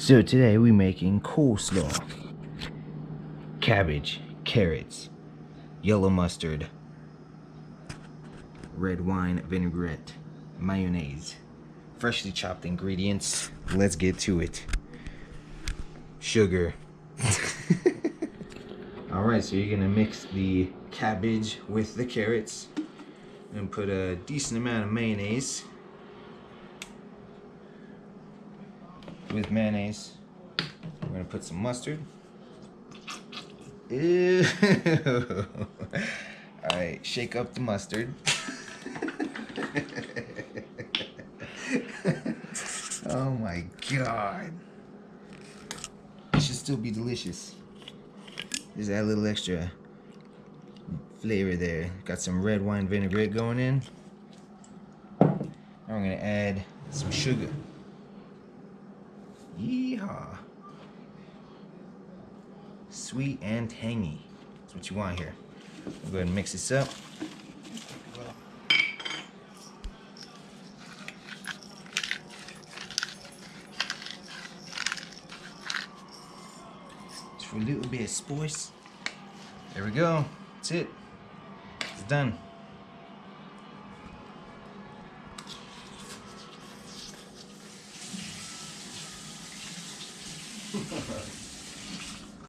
So today we're making coleslaw. Cabbage, carrots, yellow mustard, red wine vinaigrette, mayonnaise, freshly chopped ingredients. Let's get to it. Sugar. Alright, so you're gonna mix the cabbage with the carrots and put a decent amount of mayonnaise. With mayonnaise, we're gonna put some mustard. Ew. Alright, shake up the mustard. Oh my god. It should still be delicious. Just add a little extra flavor there. Got some red wine vinaigrette going in. Now I'm gonna add some sugar. Yeehaw. Sweet and tangy. That's what you want here. We'll go ahead and mix this up. Just for a little bit of spice. There we go. That's it. It's done.